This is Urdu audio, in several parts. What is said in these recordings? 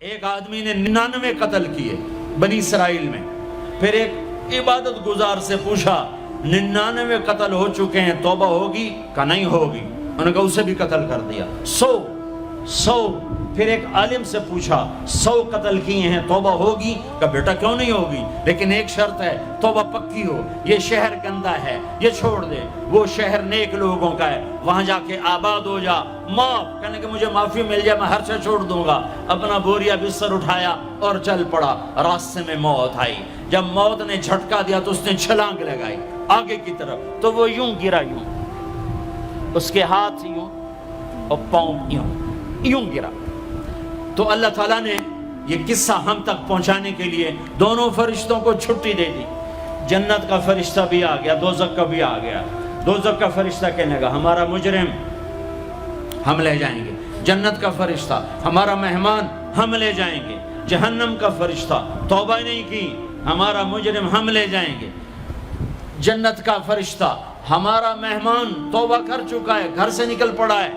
ایک آدمی نے 99 قتل کیے بنی اسرائیل میں. پھر ایک عبادت گزار سے پوچھا 99 قتل ہو چکے ہیں، توبہ ہوگی؟ کہ نہیں ہوگی. انہوں نے کہا اسے بھی قتل کر دیا. 100. پھر ایک عالم سے پوچھا 100 قتل کیے ہیں، توبہ ہوگی؟ کہ بیٹا کیوں نہیں ہوگی، لیکن ایک شرط ہے، توبہ پکی ہو. یہ شہر گندا ہے، یہ چھوڑ دے. وہ شہر نیک لوگوں کا ہے، وہاں جا کے آباد ہو جا. معاف کہنے کہ مجھے معافی مل جائے میں ہر سے چھوڑ دوں گا. اپنا بوریا بستر اٹھایا اور چل پڑا. راستے میں موت آئی. جب موت نے جھٹکا دیا تو اس نے چھلانگ لگائی آگے کی طرف، تو وہ یوں گرا، یوں اس کے ہاتھ یوں اور پاؤں یوں گرا. تو اللہ تعالیٰ نے یہ قصہ ہم تک پہنچانے کے لیے دونوں فرشتوں کو چھٹی دے دی. جنت کا فرشتہ بھی آ گیا، دوزخ کا بھی آ گیا. دوزخ کا فرشتہ کہنے لگا ہمارا مجرم ہم لے جائیں گے. جنت کا فرشتہ ہمارا مہمان ہم لے جائیں گے. جہنم کا فرشتہ توبہ نہیں کی ہمارا مجرم ہم لے جائیں گے. جنت کا فرشتہ ہمارا مہمان توبہ کر چکا ہے، گھر سے نکل پڑا ہے،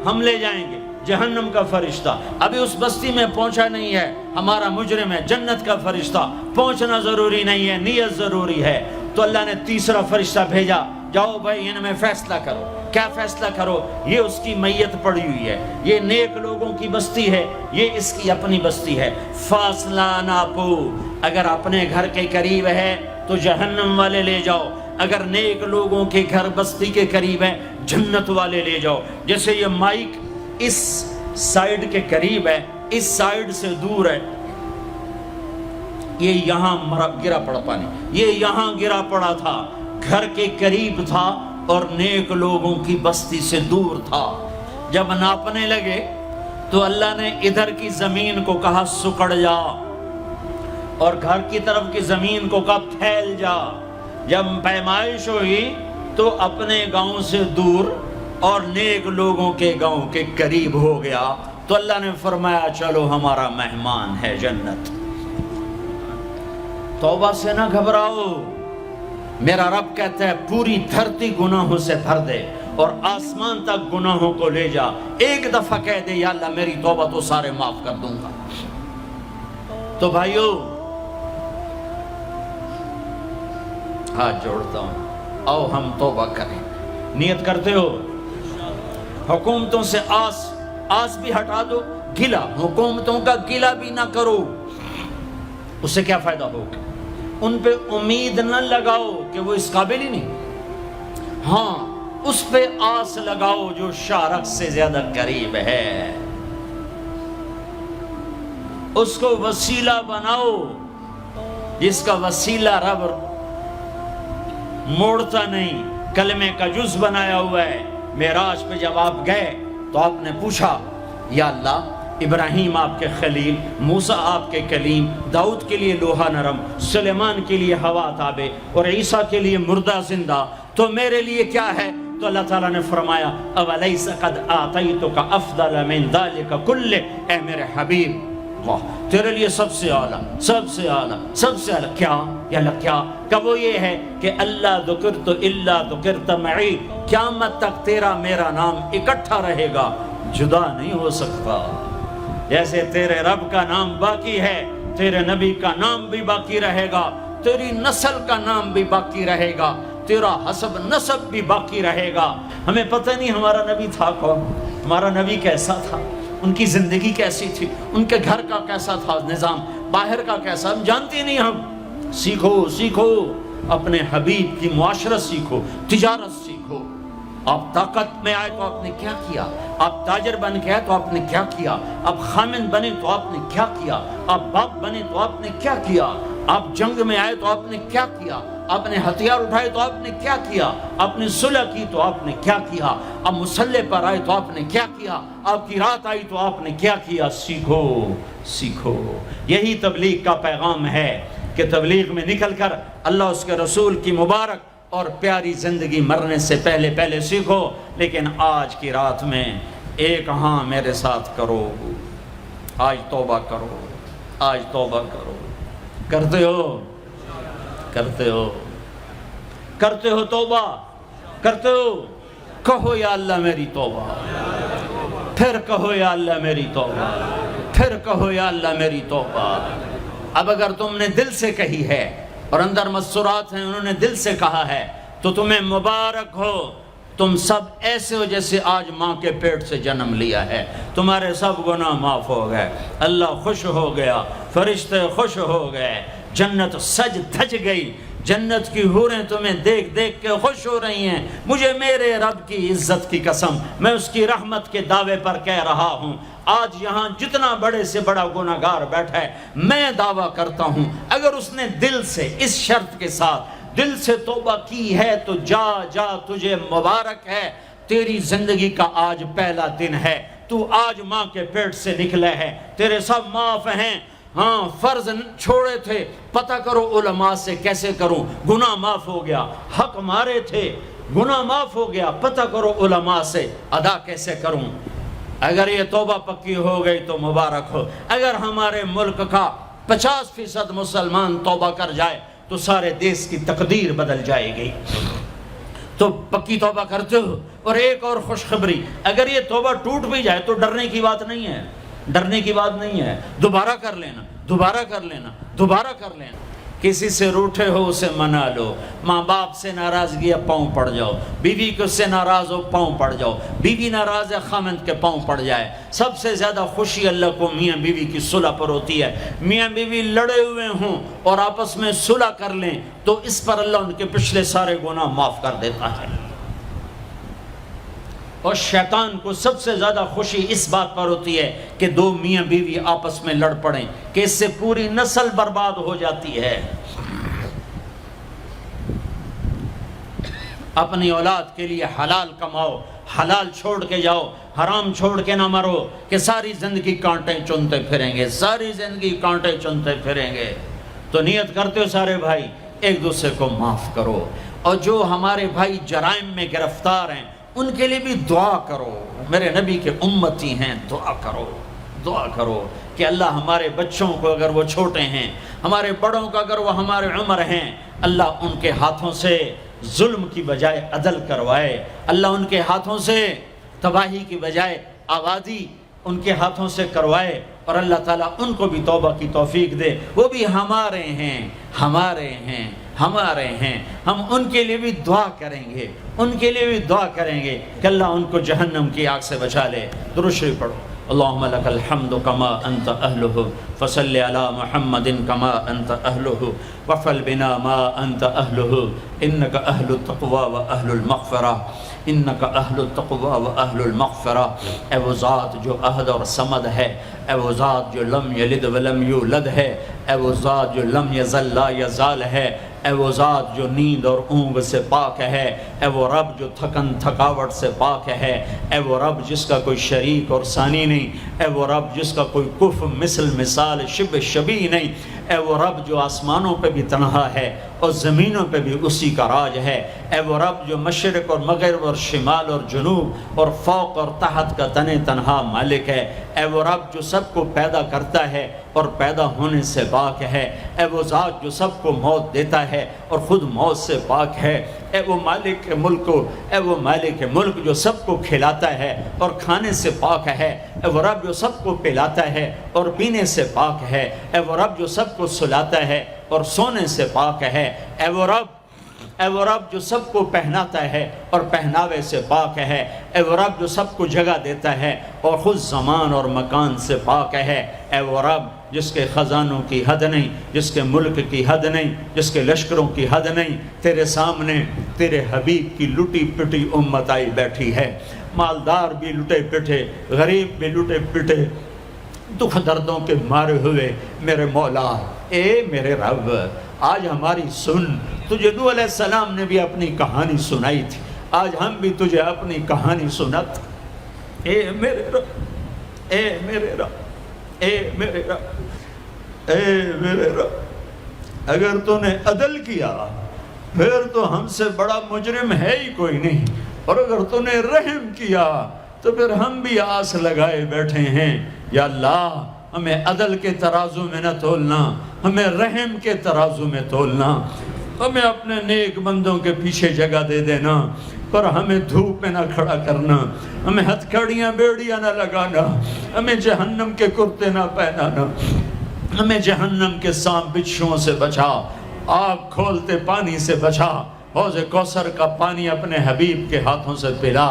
ہم لے جائیں گے. جہنم کا فرشتہ ابھی اس بستی میں پہنچا نہیں ہے، ہمارا مجرم ہے. جنت کا فرشتہ پہنچنا ضروری نہیں ہے، نیت ضروری ہے. تو اللہ نے تیسرا فرشتہ بھیجا، جاؤ بھائی ان میں فیصلہ کرو. کیا فیصلہ کرو؟ یہ اس کی میت پڑی ہوئی ہے، یہ نیک لوگوں کی بستی ہے، یہ اس کی اپنی بستی ہے. فاصلہ ناپو. اگر اپنے گھر کے قریب ہے تو جہنم والے لے جاؤ، اگر نیک لوگوں کے گھر بستی کے قریب ہے جنت والے لے جاؤ. جیسے یہ مائک اس سائیڈ کے قریب ہے، اس سائیڈ سے دور ہے. یہ یہاں گرا پڑا پانی، یہ یہاں گرا پڑا تھا، گھر کے قریب تھا اور نیک لوگوں کی بستی سے دور تھا. جب ناپنے لگے تو اللہ نے ادھر کی زمین کو کہا سکڑ جا، اور گھر کی طرف کی زمین کو کہا پھیل جا. جب پیمائش ہوئی تو اپنے گاؤں سے دور اور نیک لوگوں کے گاؤں کے قریب ہو گیا. تو اللہ نے فرمایا چلو ہمارا مہمان ہے جنت. توبہ سے نہ گھبراؤ. میرا رب کہتا ہے پوری دھرتی گناہوں سے بھر دے اور آسمان تک گناہوں کو لے جا. ایک دفعہ کہہ دے یا اللہ میری توبہ تو سارے معاف کر دوں گا. تو بھائیو ہاتھ جوڑتا ہوں، آؤ ہم توبہ کریں. نیت کرتے ہو؟ حکومتوں سے آس بھی ہٹا دو، گلا حکومتوں کا گلا بھی نہ کرو. اس سے کیا فائدہ ہوگا؟ ان پہ امید نہ لگاؤ کہ وہ اس قابل ہی نہیں. ہاں اس پہ آس لگاؤ جو شارق سے زیادہ قریب ہے. اس کو وسیلہ بناؤ جس کا وسیلہ رب موڑتا نہیں، کلمے کا جز بنایا ہوا ہے. معراج پہ جب آپ گئے تو آپ نے پوچھا یا اللہ ابراہیم آپ کے خلیل، موسیٰ آپ کے کلیم، داؤد کے لیے لوہا نرم، سلیمان کے لیے ہوا تابع اور عیسیٰ کے لیے مردہ زندہ، تو میرے لیے کیا ہے؟ تو اللہ تعالیٰ نے فرمایا اولیس قد آتیتک افضل من ذلک کلہ، اے میرے حبیب اللہ تیرے لیے سب سے اعلیٰ، سب سے اعلیٰ، سب سے اعلیٰ کیا؟ یا اللہ کیا؟ کہ وہ یہ ہے کہ اللہ ذکرت الا ذکرت معی، قیامت تک تیرا میرا نام اکٹھا رہے گا، جدا نہیں ہو سکتا. جیسے تیرے رب کا نام باقی ہے، تیرے نبی کا نام بھی باقی رہے گا، تیری نسل کا نام بھی باقی رہے گا، تیرا حسب نسب بھی باقی رہے گا. ہمیں پتہ نہیں ہمارا نبی تھا کون، ہمارا نبی کیسا تھا، ان کی زندگی کیسی تھی، ان کے گھر کا کیسا تھا نظام، باہر کا کیسا، ہم جانتے نہیں. ہم سیکھو اپنے حبیب کی معاشرت سیکھو، تجارت سیکھو. آپ طاقت میں آئے تو آپ نے کیا کیا، آپ تاجر بن کے آئے تو آپ نے کیا کیا، آپ خامن بنے تو آپ نے کیا کیا، آپ باپ بنے تو آپ نے کیا کیا، آپ جنگ میں آئے تو آپ نے کیا کیا، آپ نے ہتھیار اٹھائے تو آپ نے کیا کیا، آپ نے صلح کی تو آپ نے کیا کیا، آپ مسلح پر آئے تو آپ نے کیا کیا، آپ کی رات آئی تو آپ نے کیا کیا. سیکھو. یہی تبلیغ کا پیغام ہے کہ تبلیغ میں نکل کر اللہ اس کے رسول کی مبارک اور پیاری زندگی مرنے سے پہلے سیکھو. لیکن آج کی رات میں ایک ہاں میرے ساتھ کرو، آج توبہ کرو، آج توبہ کرو. کرتے ہو توبہ، کرتے ہو؟ کہو یا اللہ میری توبہ، پھر کہو یا اللہ میری توبہ. پھر کہو یا اللہ میری توبہ۔ اب اگر تم نے دل سے کہی ہے اور اندر مسرات ہیں انہوں نے دل سے کہا ہے تو تمہیں مبارک ہو، تم سب ایسے ہو جیسے آج ماں کے پیٹ سے جنم لیا ہے، تمہارے سب گناہ معاف ہو گئے، اللہ خوش ہو گیا، فرشتے خوش ہو گئے، جنت سج دھج گئی، جنت کی حوریں تمہیں دیکھ دیکھ کے خوش ہو رہی ہیں۔ مجھے میرے رب کی عزت کی قسم، میں اس کی رحمت کے دعوے پر کہہ رہا ہوں، آج یہاں جتنا بڑے سے بڑا گناہگار بیٹھا ہے، میں دعویٰ کرتا ہوں اگر اس نے دل سے اس شرط کے ساتھ دل سے توبہ کی ہے تو جا جا تجھے مبارک ہے، تیری زندگی کا آج پہلا دن ہے، تو آج ماں کے پیٹ سے نکلے ہے، تیرے سب معاف ہیں۔ ہاں فرض چھوڑے تھے، پتہ کرو علماء سے کیسے کروں، گناہ معاف ہو گیا، حق مارے تھے، گناہ معاف ہو گیا، پتہ کرو علماء سے ادا کیسے کروں۔ اگر یہ توبہ پکی ہو گئی تو مبارک ہو۔ اگر ہمارے ملک کا 50% مسلمان توبہ کر جائے تو سارے دیش کی تقدیر بدل جائے گی۔ تو پکی توبہ کرتے ہو۔ اور ایک اور خوشخبری، اگر یہ توبہ ٹوٹ بھی جائے تو ڈرنے کی بات نہیں ہے، ڈرنے کی بات نہیں ہے، دوبارہ کر لینا، دوبارہ کر لینا، دوبارہ کر لینا۔ کسی سے روٹھے ہو اسے منا لو، ماں باپ سے ناراضگی ہے پاؤں پڑ جاؤ، بیوی کو سے ناراض ہو پاؤں پڑ جاؤ، بیوی ناراض ہے خامند کے پاؤں پڑ جائے۔ سب سے زیادہ خوشی اللہ کو میاں بیوی کی صلح پر ہوتی ہے۔ میاں بیوی لڑے ہوئے ہوں اور آپس میں صلح کر لیں تو اس پر اللہ ان کے پچھلے سارے گناہ معاف کر دیتا ہے۔ اور شیطان کو سب سے زیادہ خوشی اس بات پر ہوتی ہے کہ دو میاں بیوی آپس میں لڑ پڑیں، کہ اس سے پوری نسل برباد ہو جاتی ہے۔ اپنی اولاد کے لیے حلال کماؤ، حلال چھوڑ کے جاؤ، حرام چھوڑ کے نہ مرو کہ ساری زندگی کانٹے چنتے پھریں گے، ساری زندگی کانٹے چنتے پھریں گے۔ تو نیت کرتے ہو سارے بھائی ایک دوسرے کو معاف کرو، اور جو ہمارے بھائی جرائم میں گرفتار ہیں ان کے لیے بھی دعا کرو، میرے نبی کے امتی ہیں، دعا کرو، دعا کرو کہ اللہ ہمارے بچوں کو اگر وہ چھوٹے ہیں، ہمارے بڑوں کو اگر وہ ہمارے عمر ہیں، اللہ ان کے ہاتھوں سے ظلم کی بجائے عدل کروائے، اللہ ان کے ہاتھوں سے تباہی کی بجائے آبادی ان کے ہاتھوں سے کروائے، اور اللہ تعالیٰ ان کو بھی توبہ کی توفیق دے۔ وہ بھی ہمارے ہیں، ہمارے ہیں، ہمارے ہیں، ہم ان کے لیے بھی دعا کریں گے، ان کے لیے بھی دعا کریں گے کہ اللہ ان کو جہنم کی آگ سے بچا لے۔ درود شریف پڑھو۔ اللہم لک الحمد کما انت اہلہ فصل علی محمد کما انت اہلہ وفعل بنا ما انت اہلہ انک اہل التقوی و اہل المغفرہ، انک اہل التقوی و اہل المغفرہ۔ اے وہ ذات جو احد اور صمد ہے، اے وہ ذات جو لم یلد ولم یولد ہے، اے وہ ذات جو لم یزل لا یزال ہے، اے وہ ذات جو نیند اور اونگ سے پاک ہے، اے وہ رب جو تھکن تھکاوٹ سے پاک ہے، اے وہ رب جس کا کوئی شریک اور ثانی نہیں، اے وہ رب جس کا کوئی کف مثل مثال شبہ شبیہ نہیں، اے وہ رب جو آسمانوں پہ بھی تنہا ہے اور زمینوں پہ بھی اسی کا راج ہے، اے وہ رب جو مشرق اور مغرب اور شمال اور جنوب اور فوق اور تحت کا تنہا مالک ہے، اے وہ رب جو سب کو پیدا کرتا ہے اور پیدا ہونے سے پاک ہے، اے وہ ذات جو سب کو موت دیتا ہے اور خود موت سے پاک ہے، اے وہ مالک ملک، اے وہ مالک ملک جو سب کو کھلاتا ہے اور کھانے سے پاک ہے، اے وہ رب جو سب کو پلاتا ہے اور پینے سے پاک ہے، اے وہ رب جو سب کو سلاتا ہے اور سونے سے پاک ہے، اے وہ رب جو سب کو پہناتا ہے اور پہناوے سے پاک ہے، اے وہ رب جو سب کو جگہ دیتا ہے اور خود زمان اور مکان سے پاک ہے، اے وہ رب جس کے خزانوں کی حد نہیں، جس کے ملک کی حد نہیں، جس کے لشکروں کی حد نہیں، تیرے سامنے تیرے حبیب کی لٹی پٹی امت آئی بیٹھی ہے، مالدار بھی لٹے پٹے، غریب بھی لٹے پٹے، دکھ دردوں کے مارے ہوئے میرے مولا، اے میرے رب آج ہماری سن۔ تجھے نوح علیہ السلام نے بھی اپنی کہانی سنائی تھی، آج ہم بھی تجھے اپنی کہانی سنات۔ اے میرے رب، اے میرے رب، اے میرے رب، اے میرے رب، اگر تو نے عدل کیا پھر تو ہم سے بڑا مجرم ہے ہی کوئی نہیں، اور اگر تو نے رحم کیا تو پھر ہم بھی آس لگائے بیٹھے ہیں۔ یا اللہ ہمیں عدل کے ترازو میں نہ تولنا، ہمیں رحم کے ترازو میں تولنا، ہمیں اپنے نیک بندوں کے پیچھے جگہ دے دینا، پر ہمیں دھوپ میں نہ کھڑا کرنا، ہمیں ہتھکڑیاں بیڑیاں نہ لگانا، ہمیں جہنم کے کرتے نہ پہنانا، ہمیں جہنم کے سانپ بچھوؤں سے بچا، آگ کھولتے پانی سے بچا، حوض کوثر کا پانی اپنے حبیب کے ہاتھوں سے پلا،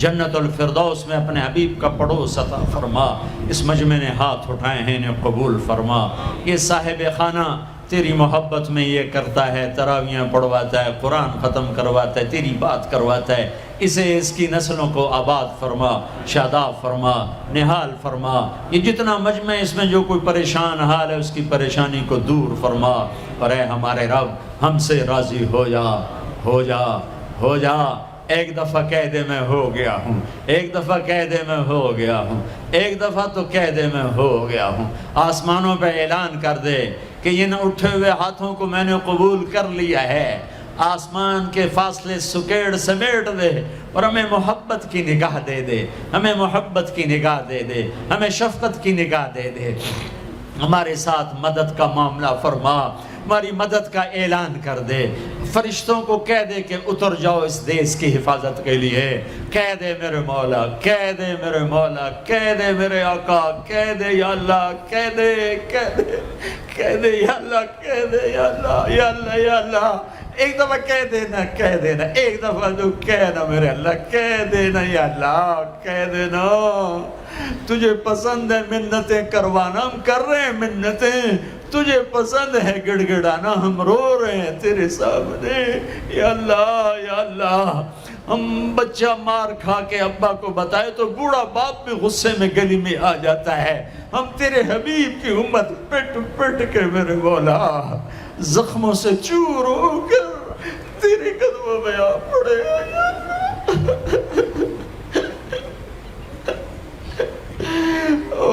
جنت الفردوس میں اپنے حبیب کا پڑوس عطا فرما، اس مجمع نے ہاتھ اٹھائے ہیں انہیں قبول فرما۔ یہ صاحب خانہ تیری محبت میں یہ کرتا ہے، تراویاں پڑھواتا ہے، قرآن ختم کرواتا ہے، تیری بات کرواتا ہے، اسے اس کی نسلوں کو آباد فرما، شاداب فرما، نہال فرما۔ یہ جتنا مجمع اس میں جو کوئی پریشان حال ہے اس کی پریشانی کو دور فرما، اور اے ہمارے رب ہم سے راضی ہو جا، ہو جا، ہو جا۔ ایک دفعہ کہہ دے میں ہو گیا ہوں، ایک دفعہ کہہ دے میں ہو گیا ہوں، ایک دفعہ تو کہہ دے میں ہو گیا ہوں۔ آسمانوں پہ اعلان کر دے کہ ان اٹھے ہوئے ہاتھوں کو میں نے قبول کر لیا ہے، آسمان کے فاصلے سکیڑ سمیٹ دے اور ہمیں محبت کی نگاہ دے دے، ہمیں محبت کی نگاہ دے دے، ہمیں شفقت کی نگاہ دے دے، ہمارے ساتھ مدد کا معاملہ فرما، ہماری مدد کا اعلان کر دے، فرشتوں کو کہہ دے کہ اتر جاؤ اس دیس کی حفاظت کے لیے، کہہ دے میرے مولا، کہہ دے میرے مولا، کہہ دے میرے آقا، کہہ دے یا اللہ، کہہ دے، کہہ دے، کہہ دے یا اللہ، کہہ دے یا اللہ، یا اللہ، یا اللہ۔ ایک دفعہ کہہ دینا، کہہ دینا، ایک دفعہ تو کہنا میرے اللہ، کہہ دینا یا اللہ، کہہ دینا۔ تجھے پسند ہے منتیں کروانا، ہم کر رہے ہیں منتیں، تجھے پسند ہے گڑ گڑانا، ہم رو رہے ہیں تیرے سامنے، یا اللہ، یا اللہ۔ ہم بچہ مار کھا کے ابا کو بتائے تو بوڑھا باپ بھی غصے میں گلی میں آ جاتا ہے، ہم تیرے حبیب کی امت پٹ پٹ کے میرے مولا زخموں سے چور ہو کر تیرے قدموں میں آ پڑے۔ او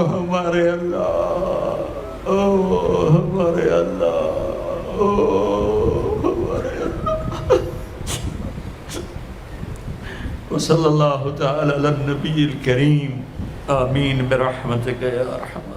ہمارے اللہ، او ہمارے اللہ، او ہمارے اللہ۔ وصلی اللہ تعالی علی النبی الکریم، آمین برحمتک یا ارحم۔